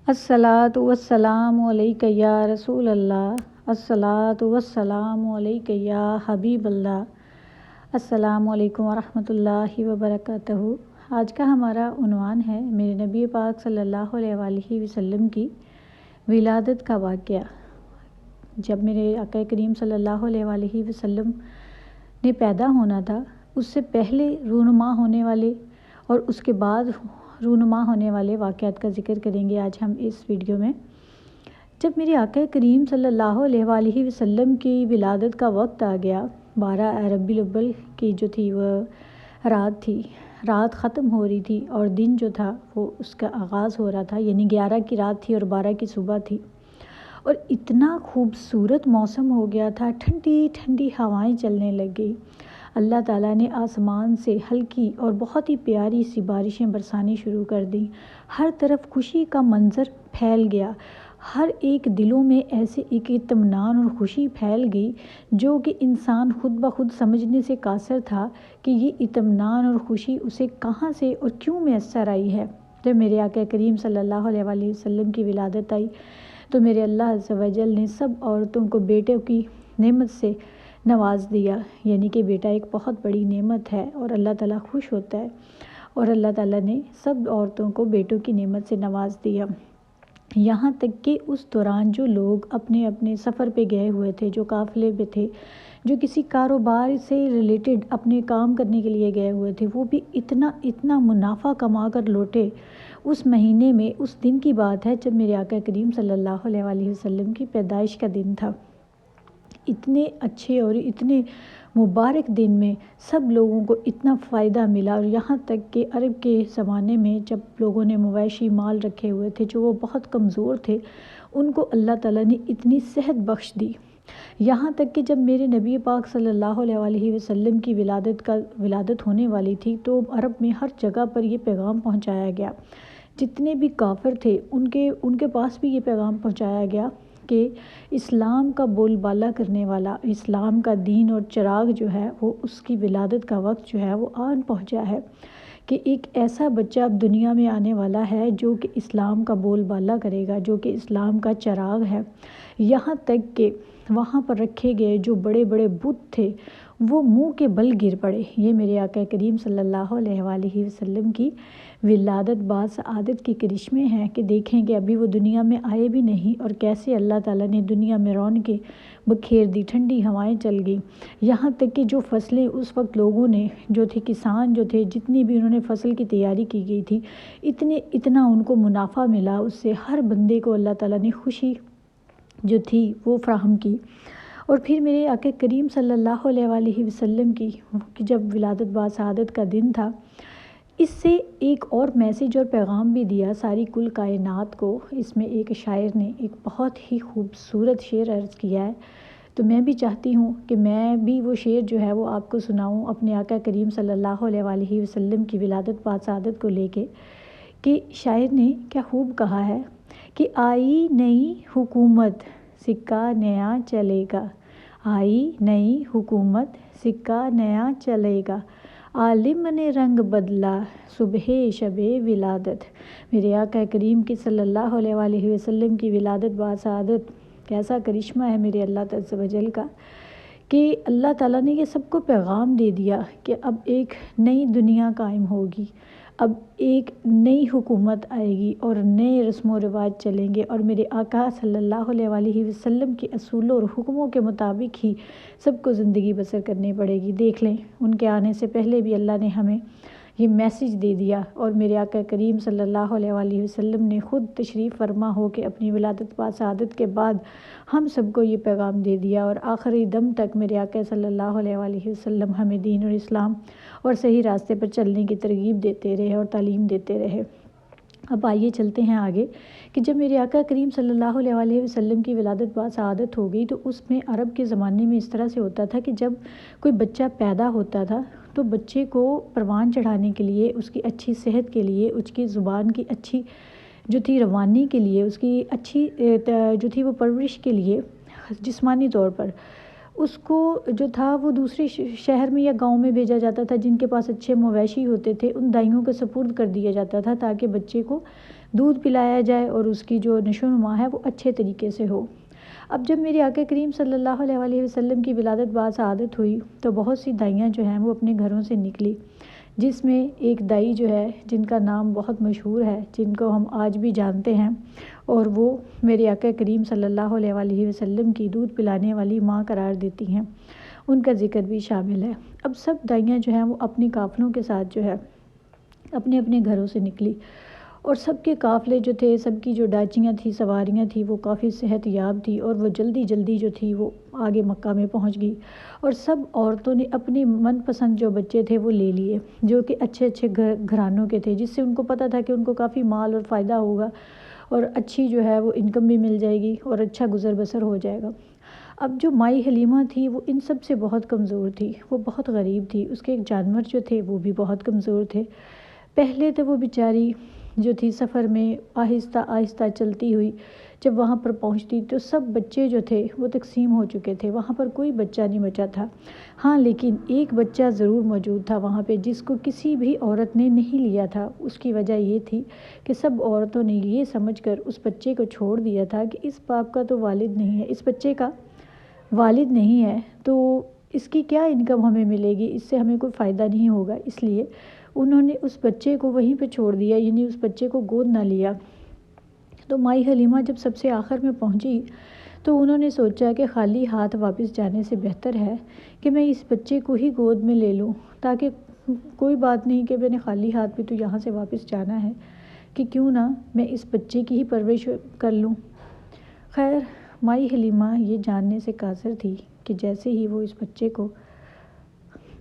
الصلاۃ والسلام علیک یا رسول اللہ، الصلاۃ والسلام علیک یا حبیب اللہ۔ السلام علیکم ورحمۃ اللہ وبرکاتہ۔ آج کا ہمارا عنوان ہے میرے نبی پاک صلی اللہ علیہ وآلہ وسلم کی ولادت کا واقعہ۔ جب میرے آقا کریم صلی اللہ علیہ وآلہ وسلم نے پیدا ہونا تھا، اس سے پہلے رونما ہونے والے اور اس کے بعد رونما ہونے والے واقعات کا ذکر کریں گے آج ہم اس ویڈیو میں۔ جب میرے آقا کریم صلی اللہ علیہ وآلہ وسلم کی ولادت کا وقت آ گیا، 12 ربیع الاول کی جو تھی وہ رات ختم ہو رہی تھی اور دن جو تھا وہ اس کا آغاز ہو رہا تھا، یعنی 11 کی رات تھی اور 12 کی صبح تھی، اور اتنا خوبصورت موسم ہو گیا تھا، ٹھنڈی ٹھنڈی ہوائیں چلنے لگ گئی۔ اللہ تعالیٰ نے آسمان سے ہلکی اور بہت ہی پیاری سی بارشیں برسانی شروع کر دیں۔ ہر طرف خوشی کا منظر پھیل گیا، ہر ایک دلوں میں ایسے ایک اطمینان اور خوشی پھیل گئی جو کہ انسان خود بخود سمجھنے سے قاصر تھا کہ یہ اطمینان اور خوشی اسے کہاں سے اور کیوں میسر آئی ہے۔ جب میرے آقا کریم صلی اللہ علیہ وآلہ وسلم کی ولادت آئی تو میرے اللہ عز و جل نے سب عورتوں کو بیٹے کی نعمت سے نواز دیا، یعنی کہ بیٹا ایک بہت بڑی نعمت ہے اور اللہ تعالیٰ خوش ہوتا ہے، اور اللہ تعالیٰ نے سب عورتوں کو بیٹوں کی نعمت سے نواز دیا۔ یہاں تک کہ اس دوران جو لوگ اپنے اپنے سفر پہ گئے ہوئے تھے، جو قافلے پہ تھے، جو کسی کاروبار سے ریلیٹڈ اپنے کام کرنے کے لیے گئے ہوئے تھے، وہ بھی اتنا منافع کما کر لوٹے۔ اس مہینے میں اس دن کی بات ہے جب میرے آقا کریم صلی اللہ علیہ وآلہ وسلم کی پیدائش کا دن تھا۔ اتنے اچھے اور اتنے مبارک دن میں سب لوگوں کو اتنا فائدہ ملا، اور یہاں تک کہ عرب کے زمانے میں جب لوگوں نے مویشی مال رکھے ہوئے تھے جو وہ بہت کمزور تھے، ان کو اللہ تعالیٰ نے اتنی صحت بخش دی۔ یہاں تک کہ جب میرے نبی پاک صلی اللہ علیہ وآلہ وسلم کی ولادت ہونے والی تھی تو عرب میں ہر جگہ پر یہ پیغام پہنچایا گیا، جتنے بھی کافر تھے ان کے پاس بھی یہ پیغام پہنچایا گیا کہ اسلام کا بول بالا کرنے والا، اسلام کا دین اور چراغ جو ہے وہ اس کی ولادت کا وقت جو ہے وہ آن پہنچا ہے، کہ ایک ایسا بچہ اب دنیا میں آنے والا ہے جو کہ اسلام کا بول بالا کرے گا، جو کہ اسلام کا چراغ ہے۔ یہاں تک کہ وہاں پر رکھے گئے جو بڑے بڑے بت تھے وہ منہ کے بل گر پڑے۔ یہ میرے آقا کریم صلی اللہ علیہ وآلہ وسلم کی ولادت باسعادت کے کرشمے ہیں کہ دیکھیں کہ ابھی وہ دنیا میں آئے بھی نہیں اور کیسے اللہ تعالیٰ نے دنیا میں رونقیں بکھیر دی، ٹھنڈی ہوائیں چل گئیں۔ یہاں تک کہ جو فصلیں اس وقت لوگوں نے جو تھے، کسان جو تھے، جتنی بھی انہوں نے فصل کی تیاری کی گئی تھی، اتنا ان کو منافع ملا، اس سے ہر بندے کو اللہ تعالیٰ نے خوشی جو تھی وہ فراہم کی۔ اور پھر میرے آقا کریم صلی اللہ علیہ وآلہ وسلم کی جب ولادت باسعادت کا دن تھا، اس سے ایک اور میسیج اور پیغام بھی دیا ساری کل کائنات کو۔ اس میں ایک شاعر نے ایک بہت ہی خوبصورت شعر عرض کیا ہے، تو میں بھی چاہتی ہوں کہ میں بھی وہ شعر جو ہے وہ آپ کو سناؤں اپنے آقا کریم صلی اللہ علیہ وآلہ وسلم کی ولادت باسعادت کو لے کے، کہ شاعر نے کیا خوب کہا ہے کہ آئی نئی حکومت سکہ نیا چلے گا، آئی نئی حکومت سکہ نیا چلے گا، عالم نے رنگ بدلا صبح شب ولادت۔ میرے آقا کریم کی صلی اللہ علیہ وآلہ وسلم کی ولادت باسعادت کیسا کرشمہ ہے میرے اللہ عز و جل کا، کہ اللہ تعالیٰ نے یہ سب کو پیغام دے دیا کہ اب ایک نئی دنیا قائم ہوگی، اب ایک نئی حکومت آئے گی اور نئے رسم و رواج چلیں گے، اور میرے آقا صلی اللہ علیہ وآلہ وسلم کے اصولوں اور حکموں کے مطابق ہی سب کو زندگی بسر کرنی پڑے گی۔ دیکھ لیں ان کے آنے سے پہلے بھی اللہ نے ہمیں یہ میسیج دے دیا، اور میرے آقا کریم صلی اللہ علیہ وآلہ وسلم نے خود تشریف فرما ہو کے اپنی ولادت باسعادت کے بعد ہم سب کو یہ پیغام دے دیا، اور آخری دم تک میرے آقا صلی اللہ علیہ وآلہ وسلم ہمیں دین اور اسلام اور صحیح راستے پر چلنے کی ترغیب دیتے رہے اور تعلیم دیتے رہے۔ اب آئیے چلتے ہیں آگے کہ جب میرے آقا کریم صلی اللہ علیہ وآلہ وسلم کی ولادت باسعادت ہو گئی تو اس میں عرب کے زمانے میں اس طرح سے ہوتا تھا کہ جب کوئی بچہ پیدا ہوتا تھا تو بچے کو پروان چڑھانے کے لیے، اس کی اچھی صحت کے لیے، اس کی زبان کی اچھی جو تھی روانی کے لیے، اس کی اچھی جو تھی وہ پرورش کے لیے، جسمانی طور پر اس کو جو تھا وہ دوسرے شہر میں یا گاؤں میں بھیجا جاتا تھا، جن کے پاس اچھے مویشی ہوتے تھے ان دائیوں کے سپرد کر دیا جاتا تھا تاکہ بچے کو دودھ پلایا جائے اور اس کی جو نشو و نما ہے وہ اچھے طریقے سے ہو۔ اب جب میرے آقا کریم صلی اللہ علیہ وآلہ وسلم کی ولادت بعد سعادت ہوئی تو بہت سی دائیاں جو ہیں وہ اپنے گھروں سے نکلی، جس میں ایک دائی جو ہے جن کا نام بہت مشہور ہے، جن کو ہم آج بھی جانتے ہیں، اور وہ میرے آقا کریم صلی اللہ علیہ وآلہ وسلم کی دودھ پلانے والی ماں قرار دیتی ہیں، ان کا ذکر بھی شامل ہے۔ اب سب دائیاں جو ہیں وہ اپنی قافلوں کے ساتھ جو ہے اپنے اپنے گھروں سے نکلی، اور سب کے قافلے جو تھے، سب کی جو ڈاچیاں تھیں، سواریاں تھیں، وہ کافی صحت یاب تھی، اور وہ جلدی جلدی جو تھی وہ آگے مکہ میں پہنچ گئی، اور سب عورتوں نے اپنی من پسند جو بچے تھے وہ لے لیے، جو کہ اچھے اچھے گھرانوں کے تھے، جس سے ان کو پتہ تھا کہ ان کو کافی مال اور فائدہ ہوگا، اور اچھی جو ہے وہ انکم بھی مل جائے گی، اور اچھا گزر بسر ہو جائے گا۔ اب جو مائی حلیمہ تھی وہ ان سب سے بہت کمزور تھی، وہ بہت غریب تھی، اس کے ایک جانور جو تھے وہ بھی بہت کمزور تھے۔ پہلے تو وہ بیچاری جو تھی سفر میں آہستہ آہستہ چلتی ہوئی جب وہاں پر پہنچتی تو سب بچے جو تھے وہ تقسیم ہو چکے تھے، وہاں پر کوئی بچہ نہیں بچا تھا۔ ہاں لیکن ایک بچہ ضرور موجود تھا وہاں پہ، جس کو کسی بھی عورت نے نہیں لیا تھا۔ اس کی وجہ یہ تھی کہ سب عورتوں نے یہ سمجھ کر اس بچے کو چھوڑ دیا تھا کہ اس باپ کا تو والد نہیں ہے، اس بچے کا والد نہیں ہے، تو اس کی کیا انکم ہمیں ملے گی، اس سے ہمیں کوئی فائدہ نہیں ہوگا، اس لیے انہوں نے اس بچے کو وہیں پہ چھوڑ دیا، یعنی اس بچے کو گود نہ لیا۔ تو مائی حلیمہ جب سب سے آخر میں پہنچی تو انہوں نے سوچا کہ خالی ہاتھ واپس جانے سے بہتر ہے کہ میں اس بچے کو ہی گود میں لے لوں، تاکہ کوئی بات نہیں کہ میں نے خالی ہاتھ بھی تو یہاں سے واپس جانا ہے، کہ کیوں نہ میں اس بچے کی ہی پرورش کر لوں۔ خیر مائی حلیمہ یہ جاننے سے قاصر تھی کہ جیسے ہی وہ اس بچے کو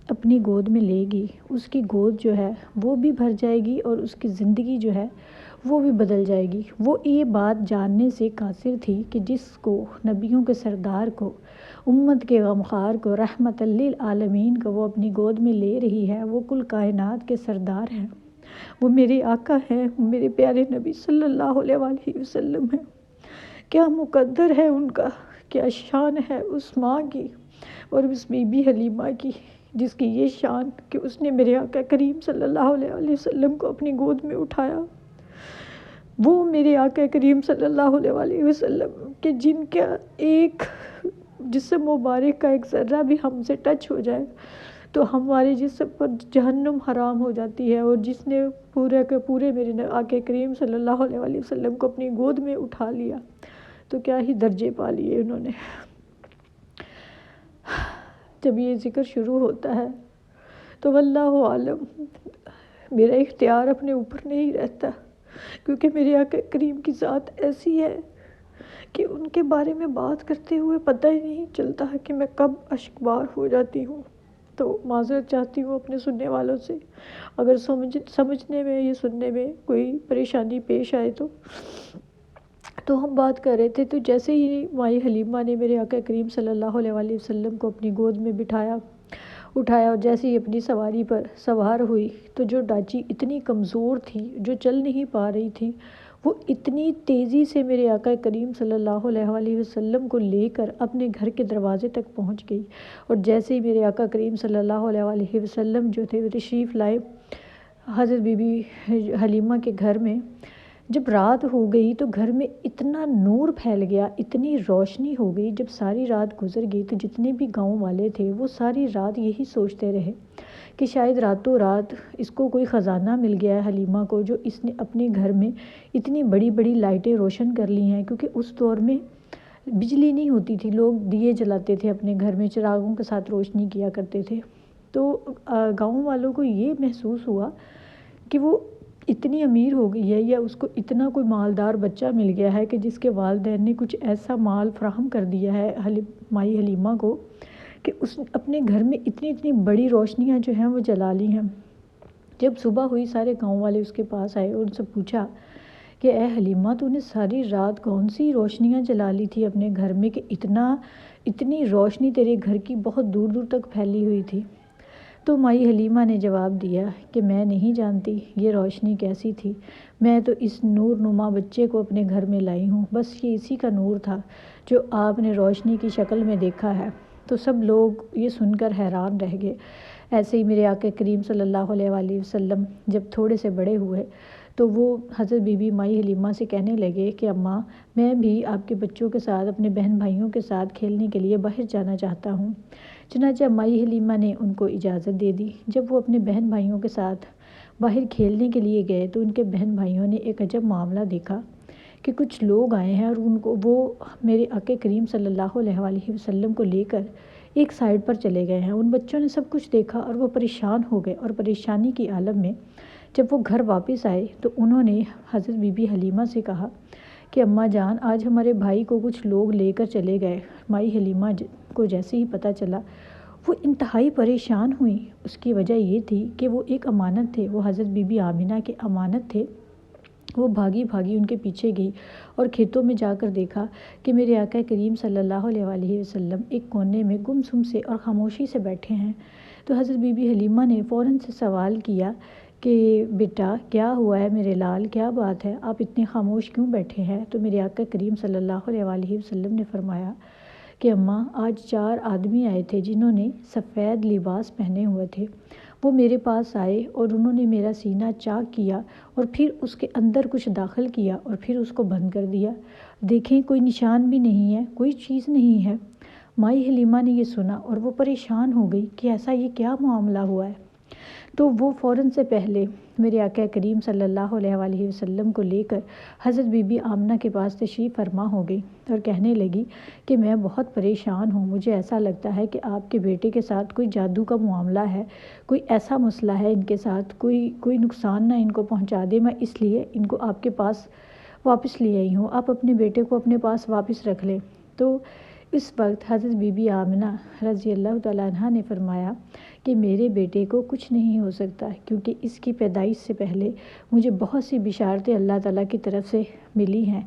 اپنی گود میں لے گی، اس کی گود جو ہے وہ بھی بھر جائے گی، اور اس کی زندگی جو ہے وہ بھی بدل جائے گی۔ وہ یہ بات جاننے سے قاصر تھی کہ جس کو نبیوں کے سردار کو، امت کے غمخوار کو، رحمت للعالمین کو وہ اپنی گود میں لے رہی ہے، وہ کل کائنات کے سردار ہیں، وہ میرے آقا ہیں، میرے پیارے نبی صلی اللہ علیہ وآلہ وسلم ہیں۔ کیا مقدر ہے ان کا، کیا شان ہے اس ماں کی اور اس بی بی حلیمہ کی، جس کی یہ شان کہ اس نے میرے آقا کریم صلی اللہ علیہ وآلہ وسلم کو اپنی گود میں اٹھایا۔ وہ میرے آقا کریم صلی اللہ علیہ وآلہ وسلم کہ جن کا ایک جسم مبارک کا ایک ذرہ بھی ہم سے ٹچ ہو جائے تو ہمارے جسم پر جہنم حرام ہو جاتی ہے، اور جس نے پورے کے پورے میرے آقا کریم صلی اللہ علیہ وآلہ وسلم کو اپنی گود میں اٹھا لیا تو کیا ہی درجے پا لیے انہوں نے۔ جب یہ ذکر شروع ہوتا ہے تو واللہ عالم، میرا اختیار اپنے اوپر نہیں رہتا، کیونکہ میرے آقا کریم کی ذات ایسی ہے کہ ان کے بارے میں بات کرتے ہوئے پتہ ہی نہیں چلتا کہ میں کب اشکبار ہو جاتی ہوں۔ تو معذرت چاہتی ہوں اپنے سننے والوں سے، اگر سمجھنے میں یہ سننے میں کوئی پریشانی پیش آئے تو ہم بات کر رہے تھے، تو جیسے ہی مائی حلیمہ نے میرے آقا کریم صلی اللہ علیہ وآلہ وسلم کو اپنی گود میں بٹھایا، اٹھایا، اور جیسے ہی اپنی سواری پر سوار ہوئی تو جو ڈاچی اتنی کمزور تھی، جو چل نہیں پا رہی تھی، وہ اتنی تیزی سے میرے آقا کریم صلی اللہ علیہ وآلہ وسلم کو لے کر اپنے گھر کے دروازے تک پہنچ گئی، اور جیسے ہی میرے آقا کریم صلی اللہ علیہ وآلہ وسلم جو تھے وہ تشریف لائے حضرت بی بی حلیمہ کے گھر میں، جب رات ہو گئی تو گھر میں اتنا نور پھیل گیا، اتنی روشنی ہو گئی۔ جب ساری رات گزر گئی تو جتنے بھی گاؤں والے تھے وہ ساری رات یہی سوچتے رہے کہ شاید راتوں رات اس کو کوئی خزانہ مل گیا ہے حلیمہ کو، جو اس نے اپنے گھر میں اتنی بڑی بڑی لائٹیں روشن کر لی ہیں، کیونکہ اس دور میں بجلی نہیں ہوتی تھی، لوگ دیے جلاتے تھے اپنے گھر میں، چراغوں کے ساتھ روشنی کیا کرتے تھے۔ تو گاؤں والوں کو یہ محسوس ہوا کہ وہ اتنی امیر ہو گئی ہے، یا اس کو اتنا کوئی مالدار بچہ مل گیا ہے کہ جس کے والدین نے کچھ ایسا مال فراہم کر دیا ہے مائی حلیمہ کو کہ اس نے اپنے گھر میں اتنی بڑی روشنیاں جو ہیں وہ جلا لی ہیں۔ جب صبح ہوئی سارے گاؤں والے اس کے پاس آئے اور ان سے پوچھا کہ اے حلیمہ تو نے ساری رات کون سی روشنیاں جلا لی تھی اپنے گھر میں کہ اتنی روشنی تیرے گھر کی بہت دور دور تک پھیلی ہوئی تھی؟ تو مائی حلیمہ نے جواب دیا کہ میں نہیں جانتی یہ روشنی کیسی تھی، میں تو اس نور نما بچے کو اپنے گھر میں لائی ہوں، بس یہ اسی کا نور تھا جو آپ نے روشنی کی شکل میں دیکھا ہے۔ تو سب لوگ یہ سن کر حیران رہ گئے۔ ایسے ہی میرے آقا کریم صلی اللہ علیہ وآلہ وسلم جب تھوڑے سے بڑے ہوئے تو وہ حضرت بی بی مائی حلیمہ سے کہنے لگے کہ اماں، میں بھی آپ کے بچوں کے ساتھ اپنے بہن بھائیوں کے ساتھ کھیلنے کے لیے باہر جانا چاہتا ہوں۔ چنانچہ مائی حلیمہ نے ان کو اجازت دے دی۔ جب وہ اپنے بہن بھائیوں کے ساتھ باہر کھیلنے کے لیے گئے تو ان کے بہن بھائیوں نے ایک عجب معاملہ دیکھا کہ کچھ لوگ آئے ہیں اور وہ میرے آقا کریم صلی اللہ علیہ وآلہ وسلم کو لے کر ایک سائڈ پر چلے گئے ہیں۔ ان بچوں نے سب کچھ دیکھا اور وہ پریشان ہو گئے، اور پریشانی کی عالم میں جب وہ گھر واپس آئے تو انہوں نے حضرت بی بی حلیمہ سے کہا کہ اماں جان، آج ہمارے بھائی کو کچھ لوگ لے کر چلے گئے۔ مائی حلیمہ کو جیسے ہی پتہ چلا وہ انتہائی پریشان ہوئیں۔ اس کی وجہ یہ تھی کہ وہ ایک امانت تھے، وہ حضرت بی بی آمینہ کے امانت تھے۔ وہ بھاگی بھاگی ان کے پیچھے گئی اور کھیتوں میں جا کر دیکھا کہ میرے آقا کریم صلی اللہ علیہ وآلہ وسلم ایک کونے میں گمسم سے اور خاموشی سے بیٹھے ہیں۔ تو حضرت بی بی حلیمہ نے فوراً سے سوال کیا کہ بیٹا کیا ہوا ہے میرے لال، کیا بات ہے، آپ اتنے خاموش کیوں بیٹھے ہیں؟ تو میرے آقا کریم صلی اللہ علیہ وآلہ وسلم نے فرمایا کہ اماں، آج 4 آدمی آئے تھے جنہوں نے سفید لباس پہنے ہوئے تھے۔ وہ میرے پاس آئے اور انہوں نے میرا سینہ چاک کیا اور پھر اس کے اندر کچھ داخل کیا اور پھر اس کو بند کر دیا۔ دیکھیں کوئی نشان بھی نہیں ہے، کوئی چیز نہیں ہے۔ مائی حلیمہ نے یہ سنا اور وہ پریشان ہو گئی کہ ایسا یہ کیا معاملہ ہوا ہے۔ تو وہ فوراً سے پہلے میرے آقا کریم صلی اللہ علیہ وآلہ وسلم کو لے کر حضرت بی بی آمنہ کے پاس تشریف فرما ہو گئی اور کہنے لگی کہ میں بہت پریشان ہوں، مجھے ایسا لگتا ہے کہ آپ کے بیٹے کے ساتھ کوئی جادو کا معاملہ ہے، کوئی ایسا مسئلہ ہے ان کے ساتھ، کوئی نقصان نہ ان کو پہنچا دے، میں اس لیے ان کو آپ کے پاس واپس لے آئی ہوں، آپ اپنے بیٹے کو اپنے پاس واپس رکھ لیں۔ تو اس وقت حضرت بی بی آمنہ رضی اللہ تعالیٰ عنہا نے فرمایا کہ میرے بیٹے کو کچھ نہیں ہو سکتا، کیونکہ اس کی پیدائش سے پہلے مجھے بہت سی بشارتیں اللہ تعالیٰ کی طرف سے ملی ہیں۔